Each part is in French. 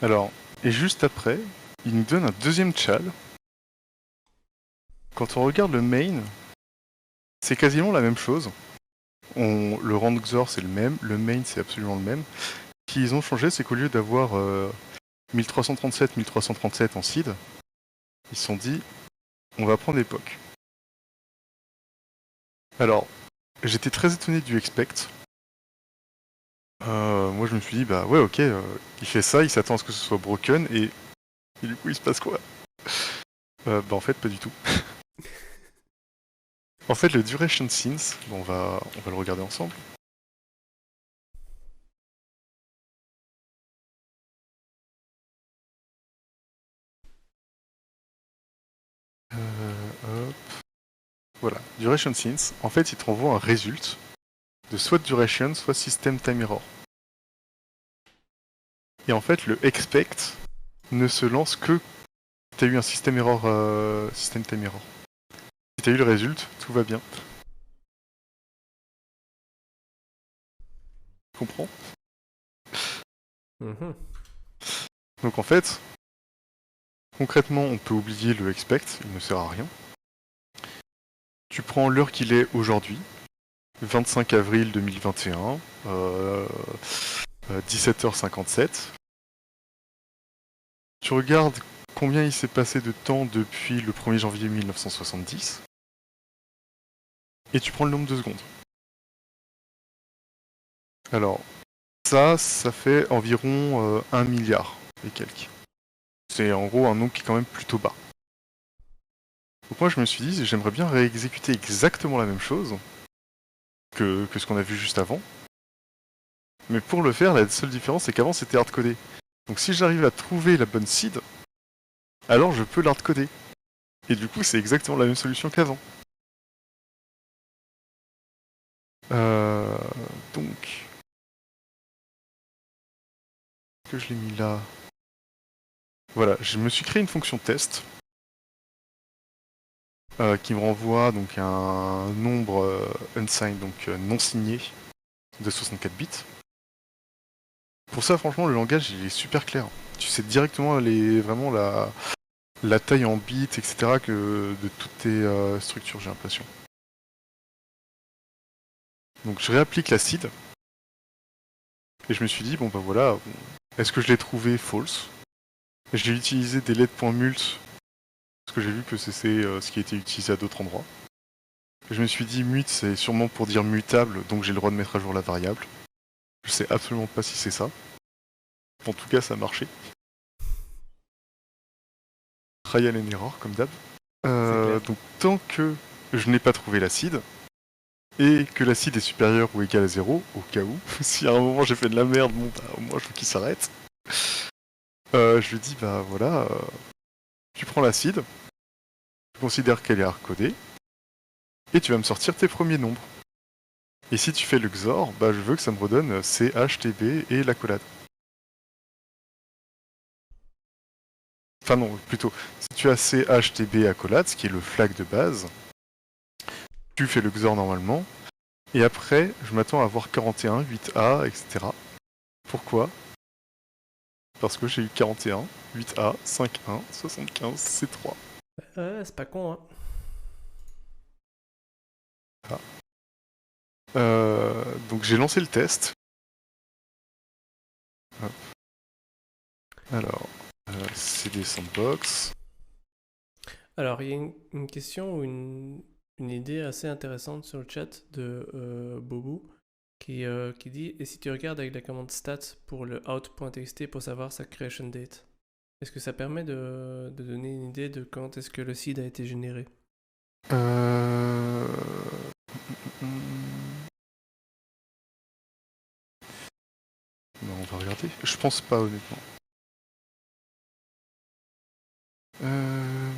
Alors, et juste après, il nous donne un deuxième chal. Quand on regarde le main, c'est quasiment la même chose. Le rang de Xor c'est le main c'est absolument le même. Ce qu'ils ont changé, c'est qu'au lieu d'avoir 1337 en seed, ils se sont dit, on va prendre époque. Alors, j'étais très étonné du expect. Moi je me suis dit, bah ouais ok, il fait ça, il s'attend à ce que ce soit broken, et du coup il se passe quoi? Bah en fait pas du tout. En fait le duration synth, bon, on va le regarder ensemble. Hop. Voilà, duration synth, en fait il te renvoie un result de soit duration, soit system time error. Et en fait le expect ne se lance que si t'as eu un system error, system time error. Si t'as eu le result, tout va bien. Tu comprends? Mhm. Donc en fait, concrètement, on peut oublier le expect, il ne sert à rien. Tu prends l'heure qu'il est aujourd'hui, 25 avril 2021, 17h57. Tu regardes combien il s'est passé de temps depuis le 1er janvier 1970, et tu prends le nombre de secondes. Alors, ça fait environ 1 milliard et quelques. C'est en gros un nombre qui est quand même plutôt bas. Donc moi je me suis dit, j'aimerais bien réexécuter exactement la même chose que ce qu'on a vu juste avant. Mais pour le faire, la seule différence c'est qu'avant c'était hardcodé. Donc si j'arrive à trouver la bonne seed, alors je peux l'hardcoder. Et du coup c'est exactement la même solution qu'avant. Euh, donc, que je l'ai mis là. Voilà, je me suis créé une fonction test qui me renvoie donc un nombre unsigned, donc non signé, de 64 bits. Pour ça, franchement, le langage il est super clair. Tu sais directement vraiment la taille en bits, etc. que de toutes tes structures, j'ai l'impression. Donc je réapplique la seed et je me suis dit, bon bah voilà, est-ce que je l'ai trouvé false? J'ai utilisé des let.mult parce que j'ai vu que c'est ce qui a été utilisé à d'autres endroits. Je me suis dit mute c'est sûrement pour dire mutable, donc j'ai le droit de mettre à jour la variable. Je sais absolument pas si c'est ça. En tout cas ça a marché. Trial and error comme d'hab. C'est clair. Donc tant que je n'ai pas trouvé l'acide, et que l'acide est supérieur ou égal à 0, au cas où, si à un moment j'ai fait de la merde, bon bah au moins je veux qu'il s'arrête. Je lui dis bah voilà, tu prends l'acide, tu considères qu'elle est hardcodée, et tu vas me sortir tes premiers nombres. Et si tu fais le XOR, bah je veux que ça me redonne CH, TB et l'accolade. Enfin non, plutôt, si tu as CH, TB, accolade, ce qui est le flag de base, tu fais le XOR normalement, et après, je m'attends à avoir 41, 8A, etc. Pourquoi? Parce que j'ai eu 41, 8A, 5-1, 75, C3. Ouais, c'est pas con, hein. Ah. Donc j'ai lancé le test. Hop. Alors, CD Sandbox. Alors, il y a une question ou une idée assez intéressante sur le chat de Bobo qui dit et si tu regardes avec la commande stat pour le out.txt pour savoir sa creation date, est-ce que ça permet de donner une idée de quand est-ce que le seed a été généré? Euh... hmm. Non, on va regarder. Je pense pas honnêtement. Euh...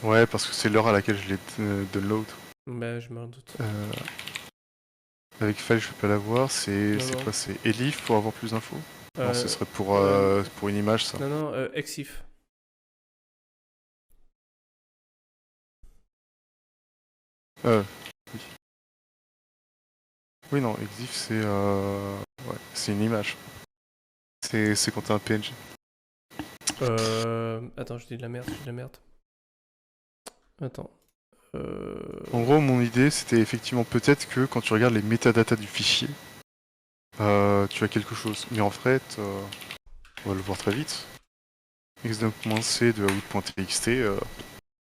Ouais, parce que c'est l'heure à laquelle je l'ai download. Ben, je m'en doute. Euh... Avec file, je peux pas l'avoir. C'est Non, non. quoi? C'est Elif pour avoir plus d'infos? Non, ce Euh, serait euh, pour une image, ça. non, non, Exif. Oui. Oui, non, Exif, c'est... Ouais, c'est une image. C'est quand t'as un PNG. Attends, je dis de la merde. Attends. En gros, mon idée, c'était effectivement peut-être que quand tu regardes les métadatas du fichier, tu as quelque chose. Mais en fait, on va le voir très vite. xdump-c de out.txt,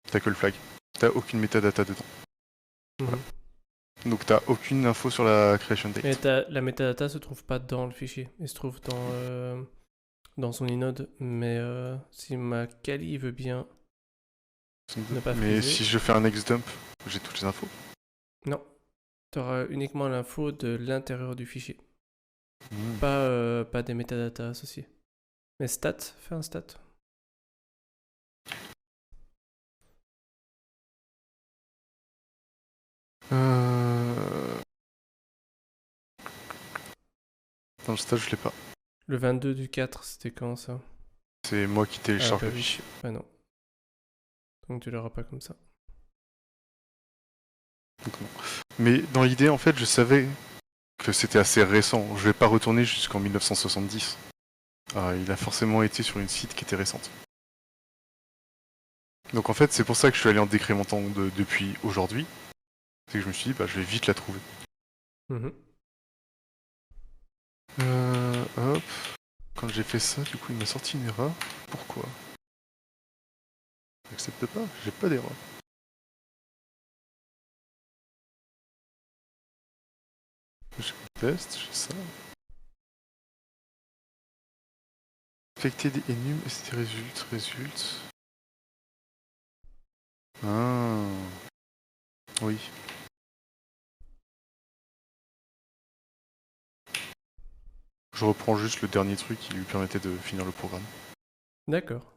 t'as que le flag. T'as aucune métadata dedans. Mhm. Donc t'as aucune info sur la creation Mais date. la metadata se trouve pas dans le fichier. Elle se trouve dans son inode. Mais si ma Kali veut bien ne pas Mais friser. si je fais un xdump, j'ai toutes les infos. Non. Tu auras uniquement l'info de l'intérieur du fichier. Hmm. Pas des métadatas associés. Mais stat, fais un stat. Dans le stage, je l'ai pas. Le 22 du 4, c'était quand ça? C'est moi qui télécharge bah le oui. fichier. Bah non. Donc tu l'auras pas comme ça. Donc non. Mais dans l'idée, en fait, je savais que c'était assez récent. Je vais pas retourner jusqu'en 1970. Il a forcément été sur une site qui était récente. Donc en fait, c'est pour ça que je suis allé en décrémentant depuis aujourd'hui. C'est que je me suis dit, bah, je vais vite la trouver. Mhm. Hop. Quand j'ai fait ça, du coup, il m'a sorti une erreur. Pourquoi? J'accepte pas, j'ai pas d'erreur. J'ai test, j'ai ça. Affected enum, c'était résulte. Ah. Oui. Je reprends juste le dernier truc qui lui permettait de finir le programme. D'accord.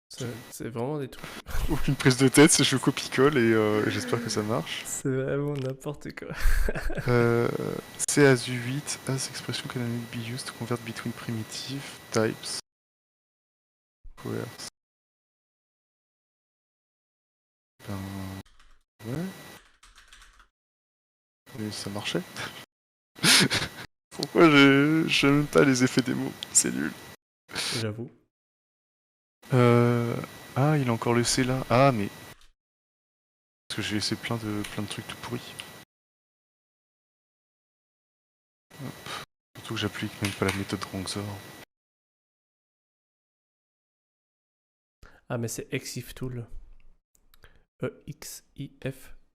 C'est vraiment des trucs. Aucune prise de tête, c'est je copie-colle et j'espère que ça marche. C'est vraiment n'importe quoi. C as U8 as expression can only be used to convert between primitive types. Squares. Ben. Ouais. Mais ça marchait. Pourquoi j'aime pas les effets des mots? C'est nul. J'avoue. Ah, il a encore le C là. Ah, mais. Parce que j'ai laissé plein de trucs tout pourris. Hop. Surtout que j'applique même pas la méthode Rangsor. Ah, mais c'est Exiftool. Exiftool.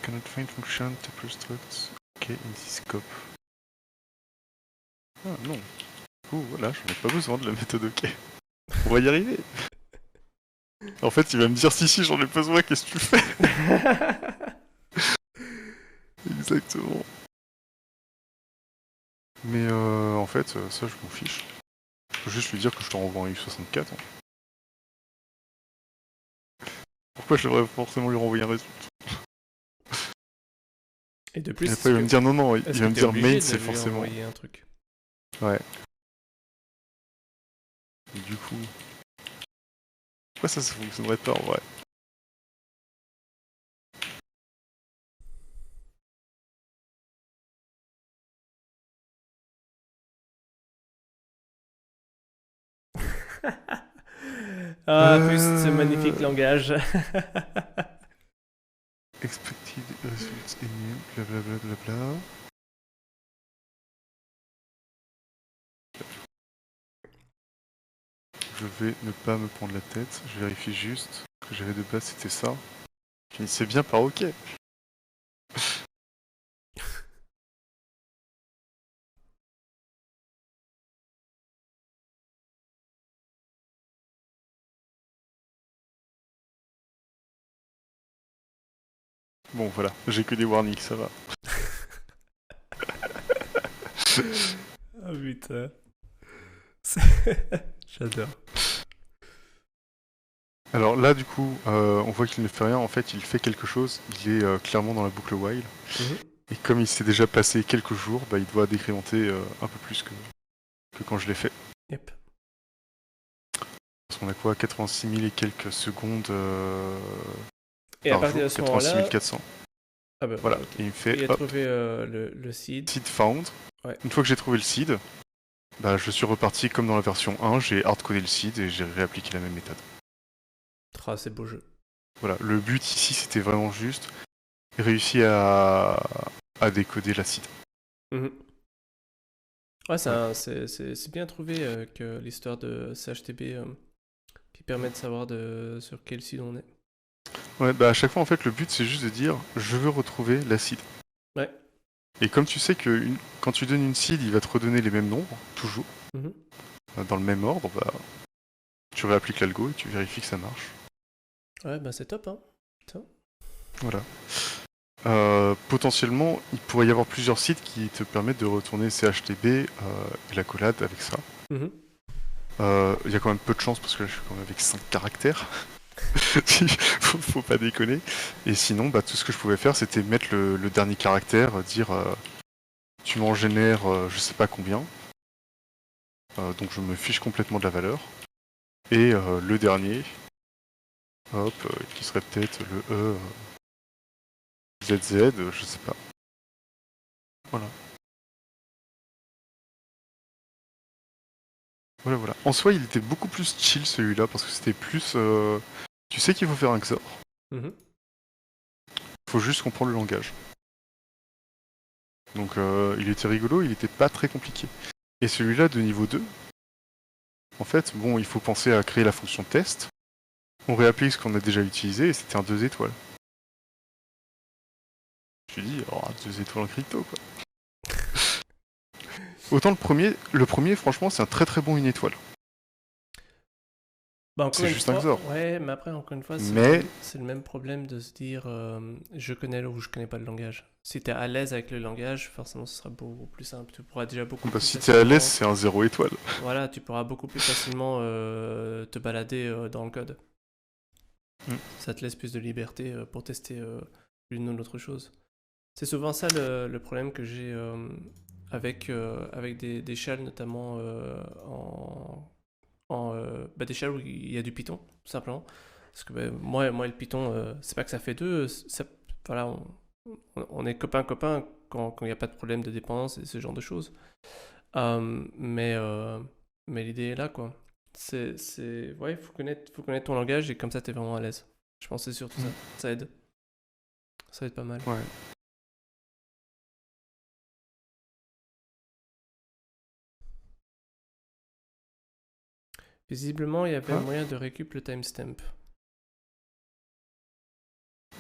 Cannot find function tuple struct. Ok, in this scope. Ah non. Voilà, j'en ai pas besoin de la méthode OK. On va y arriver. En fait, il va me dire si j'en ai besoin, qu'est-ce que tu fais? Exactement. Mais en fait, ça je m'en fiche. Je peux juste lui dire que je te renvoie un U64. Hein. Pourquoi je devrais forcément lui renvoyer un résultat? Et de plus, Et après il va me dire non, il va me dire main c'est lui forcément. envoyer un truc. Ouais. Et du coup. Pourquoi ça fonctionnerait pas en vrai? Ah, plus ce magnifique langage. Expected results in blablabla. Bla bla bla. Je vais ne pas me prendre la tête, je vérifie juste que j'avais de base c'était ça. Finissez bien par OK. Bon voilà, j'ai que des warnings, ça va. Ah putain. J'adore. Alors là du coup, on voit qu'il ne fait rien, en fait il fait quelque chose, il est clairement dans la boucle while. Mhm. Et comme il s'est déjà passé quelques jours, bah, il doit décrémenter un peu plus que quand je l'ai fait. Yep. Parce qu'on a quoi, 86 000 et quelques secondes Et à par partir jour, de ce 86 moment-là, 400. Ah bah Voilà, ok. et il me Il fait a hop, trouvé le seed. seed found. Ouais. Une fois que j'ai trouvé le seed, bah, je suis reparti comme dans la version 1, j'ai hardcodé le seed et j'ai réappliqué la même méthode. Ah, c'est beau jeu. Voilà, le but ici c'était vraiment juste réussir à décoder la seed. Mhm. Ouais, Ouais. c'est bien trouvé que l'histoire de CHTB qui permet de savoir sur quel site on est. Ouais, bah à chaque fois en fait le but c'est juste de dire je veux retrouver la seed. Ouais. Et comme tu sais que quand tu donnes une seed, il va te redonner les mêmes nombres, toujours, Mhm. dans le même ordre, bah tu réappliques l'algo et tu vérifies que ça marche. Ouais, bah c'est top, hein. Ça. Voilà. Potentiellement, il pourrait y avoir plusieurs sites qui te permettent de retourner CHTB et la collade avec ça. Mhm. Il y a quand même peu de chance parce que là je suis quand même avec 5 caractères. faut pas déconner. Et sinon, bah, tout ce que je pouvais faire c'était mettre le dernier caractère, dire tu m'en génères je sais pas combien. Donc je me fiche complètement de la valeur. Et le dernier, hop, qui serait peut-être le ZZ, je sais pas. Voilà. Voilà, voilà. En soi, il était beaucoup plus chill celui-là parce que c'était plus. Tu sais qu'il faut faire un XOR. Mhm. Faut juste comprendre le langage. Donc il était rigolo, il était pas très compliqué. Et celui-là de niveau 2, en fait, bon, il faut penser à créer la fonction test. On réapplique ce qu'on a déjà utilisé et c'était un 2 étoiles. Je me suis dit, oh, 2 étoiles en crypto quoi. Autant le premier franchement, c'est un très très bon une étoile. Bah encore C'est une juste un fois, XOR. ouais, mais après, encore une fois, Mais c'est le même problème de se dire je connais ou je connais pas le langage. Si t'es à l'aise avec le langage, forcément ce sera beaucoup plus simple. Tu pourras déjà beaucoup bah, plus si t'es à l'aise, facilement. c'est un 0 étoile. Voilà, tu pourras beaucoup plus facilement te balader dans le code. Mm. Ça te laisse plus de liberté pour tester l'une ou l'autre chose. C'est souvent ça le problème que j'ai avec des shells, notamment des shells où il y a du Python, tout simplement. Parce que moi, le Python, c'est pas que ça fait deux. Voilà, on est copains-copains quand il n'y a pas de problème de dépendance et ce genre de choses. Euh, mais euh, mais l'idée est là, quoi. Ouais, faut connaître ton langage et comme ça, t'es vraiment à l'aise. Je pense que c'est surtout ça. Ça aide. Ça aide pas mal. Ouais. Visiblement, il y avait Ah, moyen de récup le timestamp.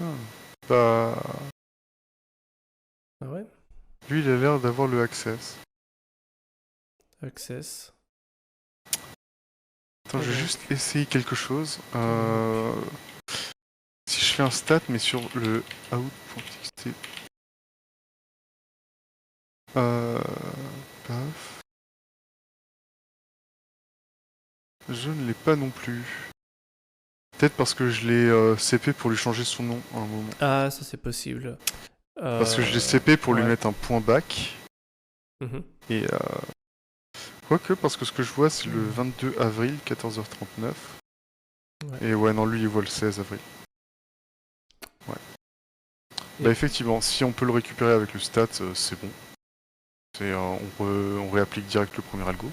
ah. Bah, Ah ouais? lui, il a l'air d'avoir le access. Access. Attends, Ah je vais donc. juste essayer quelque chose. Donc. Si je fais un stat, mais sur le out.txt. Euh, paf. Je ne l'ai pas non plus. Peut-être parce que je l'ai CP pour lui changer son nom à un moment. Ah, ça c'est possible. Parce que je l'ai CP pour lui Ouais. mettre un point back. Mhm. Et quoique, parce que ce que je vois, c'est le 22 avril, 14h39. Ouais. Et ouais, non, lui, il voit le 16 avril. Ouais. Et- Bah, effectivement, si on peut le récupérer avec le stat, c'est bon. On réapplique direct le premier algo.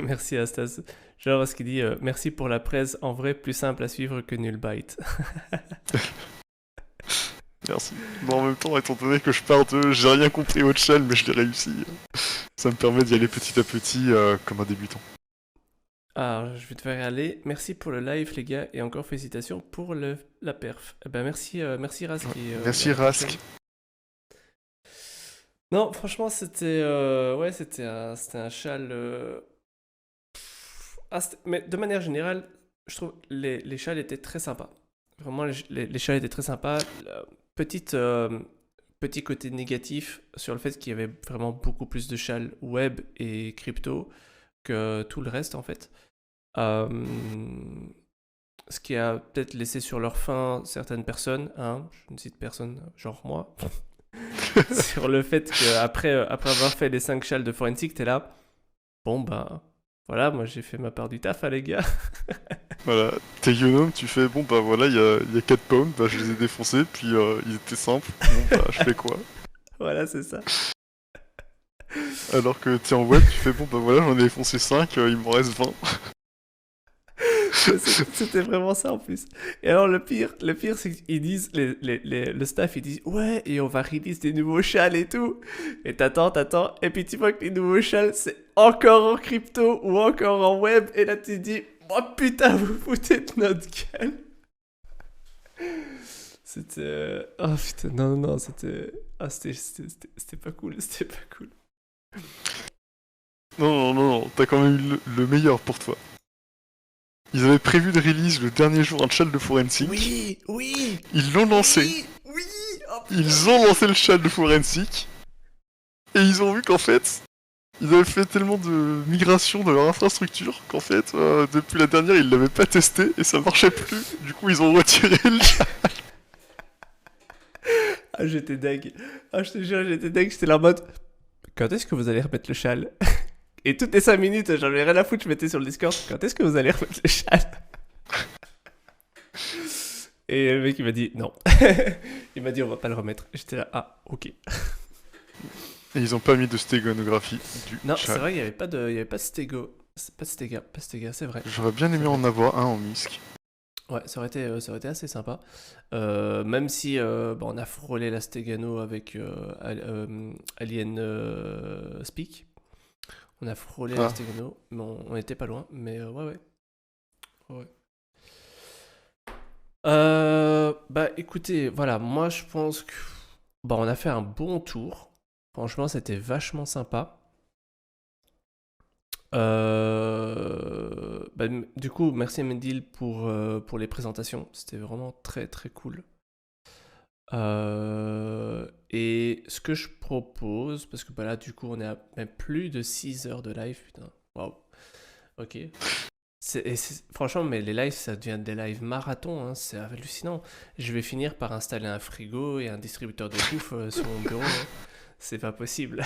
Merci Astas. Genre ce qu'il dit merci pour la presse en vrai plus simple à suivre que Nullbyte. Merci. Bon, en même temps, étant donné que je pars de j'ai rien compris au shell, mais je l'ai réussi, ça me permet d'y aller petit à petit comme un débutant. Alors, je vais te faire aller. Merci pour le live, les gars, et encore félicitations pour la perf. Eh ben, merci Rask. Ouais. Et, Merci à la Rask. prochaine. Non, franchement, ouais, c'était un châle. Mais de manière générale, je trouve les châles étaient très sympas. Vraiment, les châles étaient très sympas. Petit côté négatif sur le fait qu'il y avait vraiment beaucoup plus de châles web et crypto que tout le reste, en fait. Euh, Ce qui a peut-être laissé sur leur faim certaines personnes, hein, je ne cite personne, genre moi, sur le fait qu'après avoir fait les 5 châles de forensique, t'es là, bon ben voilà, moi j'ai fait ma part du taf, hein, les gars. Voilà, tes Gnome, tu fais bon bah voilà, il y a 4 pommes, bah je les ai défoncés, puis ils étaient simples, bon bah je fais quoi? Voilà, c'est ça. Alors que t'es en web, tu fais bon bah voilà, j'en ai défoncé 5, il m'en reste 20. Mais c'était vraiment ça en plus. Et alors le pire c'est qu'ils disent, le staff, ils disent ouais, et on va release des nouveaux châles et tout. Et t'attends, et puis tu vois que les nouveaux châles c'est encore en crypto ou encore en web. Et là tu te dis, oh putain, vous foutez de notre gueule. C'était. Oh putain, non, c'était. Ah, c'était pas cool, c'était pas cool. Non, t'as quand même eu le meilleur pour toi. Ils avaient prévu de release le dernier jour un châle de forensic. Oui, Ils l'ont lancé. oui, oh putain. Ils ont lancé le châle de forensic. Et ils ont vu qu'en fait, ils avaient fait tellement de migration de leur infrastructure qu'en fait, depuis la dernière, ils l'avaient pas testé et ça marchait plus. Du coup, ils ont retiré le châle. Ah, j'étais deg. Ah, je te jure, j'étais deg, j'étais là en mode. Quand est-ce que vous allez remettre le châle? Et toutes les 5 minutes, j'en ai rien à foutre, je mettais sur le Discord. Quand est-ce que vous allez remettre le châle? Et le mec il m'a dit non. Il m'a dit on va pas le remettre. J'étais là, ah ok. Et ils ont pas mis de stégonographie du Non, c'est châle. vrai, il y avait pas de stégo. Pas de stéga, c'est vrai. J'aurais bien aimé en avoir un en MISC. Ouais, ça aurait été assez sympa. Même si bah, on a frôlé la Stegano avec Alien Speak. On a frôlé la Ah. Stegano, mais on était pas loin. Mais ouais. Ouais. Bah écoutez, voilà, moi je pense que bah, on a fait un bon tour. Franchement, c'était vachement sympa. Bah, du coup, merci Mendil pour les présentations. C'était vraiment très très cool. Et ce que je propose, parce que bah, là, du coup, on est à même plus de 6 heures de live. Putain, waouh. Ok. Franchement, mais les lives, ça devient des lives marathons. Hein, c'est hallucinant. Je vais finir par installer un frigo et un distributeur de bouffe sur mon bureau. Hein. C'est pas possible.